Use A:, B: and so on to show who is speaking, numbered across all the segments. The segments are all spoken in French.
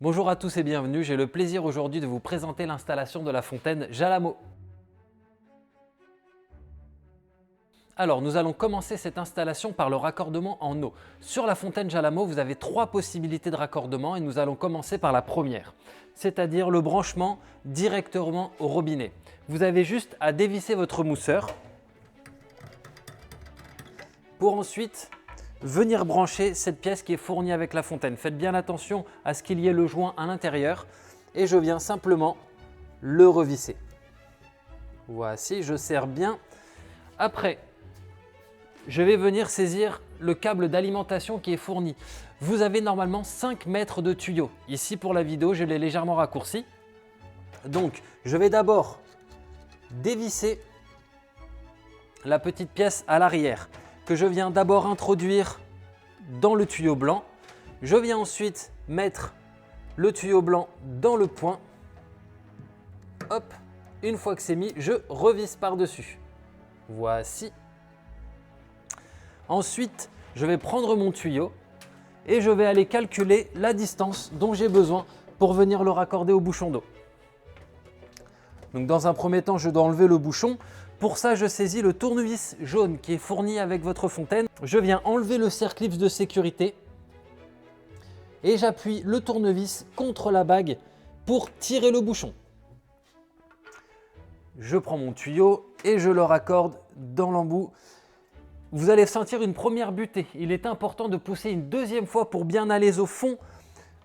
A: Bonjour à tous et bienvenue, j'ai le plaisir aujourd'hui de vous présenter l'installation de la fontaine Jalamo. Alors nous allons commencer cette installation par le raccordement en eau. Sur la fontaine Jalamo, vous avez trois possibilités de raccordement et nous allons commencer par la première, c'est-à-dire le branchement directement au robinet. Vous avez juste à dévisser votre mousseur pour ensuite venir brancher cette pièce qui est fournie avec la fontaine. Faites bien attention à ce qu'il y ait le joint à l'intérieur et je viens simplement le revisser. Voici, je serre bien. Après, je vais venir saisir le câble d'alimentation qui est fourni. Vous avez normalement 5 mètres de tuyau. Ici pour la vidéo, je l'ai légèrement raccourci. Donc, je vais d'abord dévisser la petite pièce à l'arrière que je viens d'abord introduire dans le tuyau blanc. Je viens ensuite mettre le tuyau blanc dans le point. Hop, une fois que c'est mis, je revisse par-dessus. Voici. Ensuite, je vais prendre mon tuyau et je vais aller calculer la distance dont j'ai besoin pour venir le raccorder au bouchon d'eau. Donc dans un premier temps, je dois enlever le bouchon. Pour ça, je saisis le tournevis jaune qui est fourni avec votre fontaine. Je viens enlever le cerclips de sécurité et j'appuie le tournevis contre la bague pour tirer le bouchon. Je prends mon tuyau et je le raccorde dans l'embout. Vous allez sentir une première butée. Il est important de pousser une deuxième fois pour bien aller au fond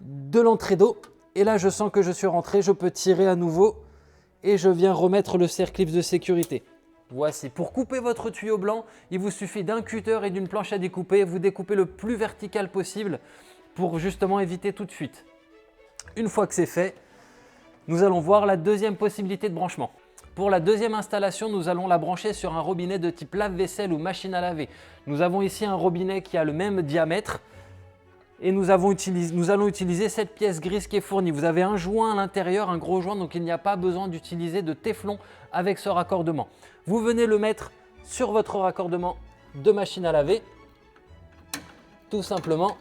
A: de l'entrée d'eau. Et là, je sens que je suis rentré. Je peux tirer à nouveau et je viens remettre le cerclips de sécurité. Voici. Pour couper votre tuyau blanc, il vous suffit d'un cutter et d'une planche à découper. Vous découpez le plus vertical possible pour justement éviter toute fuite. Une fois que c'est fait, nous allons voir la deuxième possibilité de branchement. Pour la deuxième installation, nous allons la brancher sur un robinet de type lave-vaisselle ou machine à laver. Nous avons ici un robinet qui a le même diamètre et nous allons utiliser cette pièce grise qui est fournie. Vous avez un joint à l'intérieur, un gros joint, donc il n'y a pas besoin d'utiliser de téflon avec ce raccordement. Vous venez le mettre sur votre raccordement de machine à laver. Tout simplement,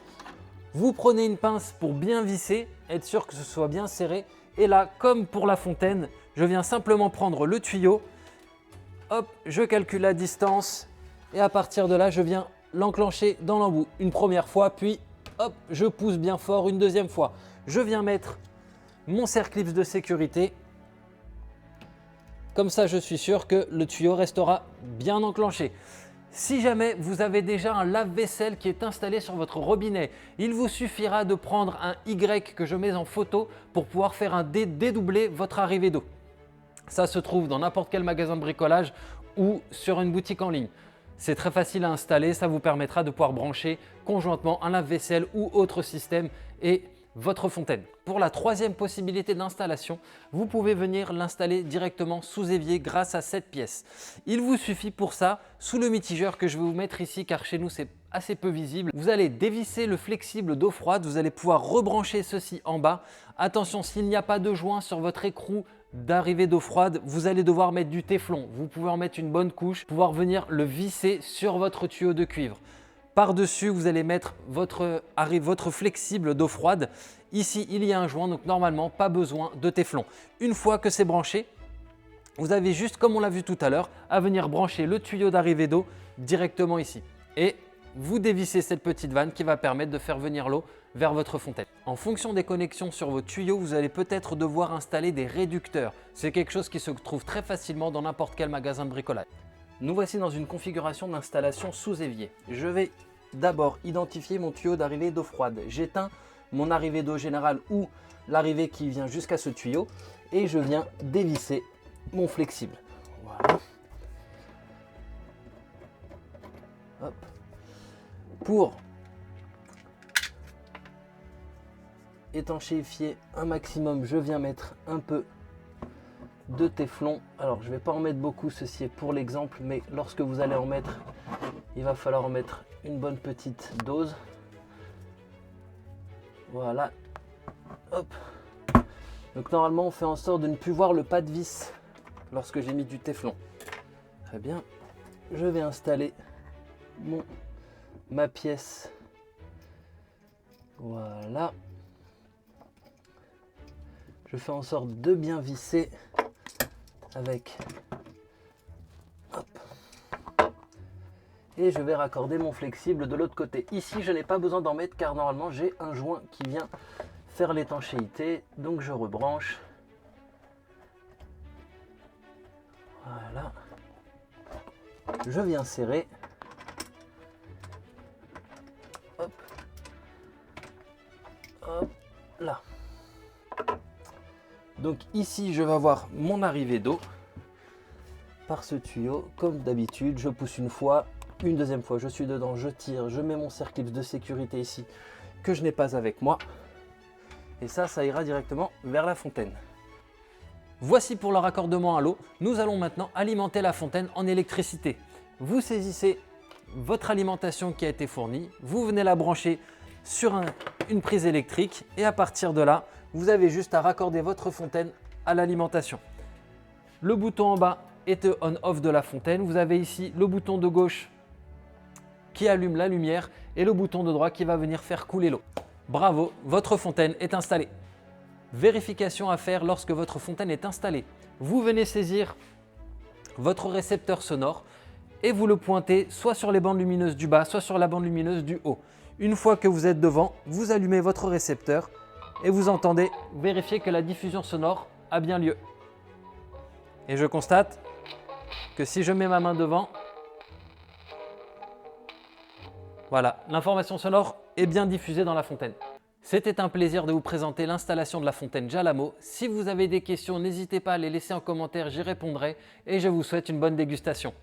A: vous prenez une pince pour bien visser, être sûr que ce soit bien serré. Et là, comme pour la fontaine, je viens simplement prendre le tuyau, hop, je calcule la distance et à partir de là, je viens l'enclencher dans l'embout une première fois, puis hop, je pousse bien fort une deuxième fois. Je viens mettre mon cerclips de sécurité. Comme ça, je suis sûr que le tuyau restera bien enclenché. Si jamais vous avez déjà un lave-vaisselle qui est installé sur votre robinet, il vous suffira de prendre un Y que je mets en photo pour pouvoir faire un dédoubler votre arrivée d'eau. Ça se trouve dans n'importe quel magasin de bricolage ou sur une boutique en ligne. C'est très facile à installer, ça vous permettra de pouvoir brancher conjointement un lave-vaisselle ou autre système et votre fontaine. Pour la troisième possibilité d'installation, vous pouvez venir l'installer directement sous évier grâce à cette pièce. Il vous suffit pour ça, sous le mitigeur que je vais vous mettre ici car chez nous c'est assez peu visible, vous allez dévisser le flexible d'eau froide, vous allez pouvoir rebrancher ceci en bas. Attention, s'il n'y a pas de joint sur votre écrou d'arrivée d'eau froide, vous allez devoir mettre du téflon. Vous pouvez en mettre une bonne couche, pouvoir venir le visser sur votre tuyau de cuivre. Par-dessus, vous allez mettre votre flexible d'eau froide. Ici, il y a un joint, donc normalement, pas besoin de téflon. Une fois que c'est branché, vous avez juste, comme on l'a vu tout à l'heure, à venir brancher le tuyau d'arrivée d'eau directement ici. Et vous dévissez cette petite vanne qui va permettre de faire venir l'eau vers votre fontaine. En fonction des connexions sur vos tuyaux, vous allez peut-être devoir installer des réducteurs. C'est quelque chose qui se trouve très facilement dans n'importe quel magasin de bricolage. Nous voici dans une configuration d'installation sous évier. Je vais d'abord identifier mon tuyau d'arrivée d'eau froide. J'éteins mon arrivée d'eau générale ou l'arrivée qui vient jusqu'à ce tuyau et je viens dévisser mon flexible. Voilà. Hop. Pour étanchéifier un maximum, je viens mettre un peu de téflon. Alors je ne vais pas en mettre beaucoup, ceci est pour l'exemple, mais lorsque vous allez en mettre, il va falloir en mettre une bonne petite dose. Voilà. Hop. Donc normalement on fait en sorte de ne plus voir le pas de vis lorsque j'ai mis du téflon. Très bien. Je vais installer ma pièce. Voilà.
B: Je fais en sorte de bien visser avec... Hop. Et je vais raccorder mon flexible de l'autre côté. Ici, je n'ai pas besoin d'en mettre car normalement, j'ai un joint qui vient faire l'étanchéité. Donc, je rebranche. Voilà. Je viens serrer. Hop. Hop. Là. Donc ici, je vais avoir mon arrivée d'eau par ce tuyau. Comme d'habitude, je pousse une fois, une deuxième fois, je suis dedans, je tire, je mets mon circlip de sécurité ici que je n'ai pas avec moi. Et ça ira directement vers la fontaine.
A: Voici pour le raccordement à l'eau. Nous allons maintenant alimenter la fontaine en électricité. Vous saisissez votre alimentation qui a été fournie, vous venez la brancher sur une prise électrique et à partir de là, vous avez juste à raccorder votre fontaine à l'alimentation. Le bouton en bas est le on-off de la fontaine. Vous avez ici le bouton de gauche qui allume la lumière et le bouton de droite qui va venir faire couler l'eau. Bravo, votre fontaine est installée. Vérification à faire lorsque votre fontaine est installée. Vous venez saisir votre récepteur sonore et vous le pointez soit sur les bandes lumineuses du bas, soit sur la bande lumineuse du haut. Une fois que vous êtes devant, vous allumez votre récepteur et vous entendez vérifier que la diffusion sonore a bien lieu. Et je constate que si je mets ma main devant, voilà, l'information sonore est bien diffusée dans la fontaine. C'était un plaisir de vous présenter l'installation de la fontaine Jalamo. Si vous avez des questions, n'hésitez pas à les laisser en commentaire, j'y répondrai et je vous souhaite une bonne dégustation.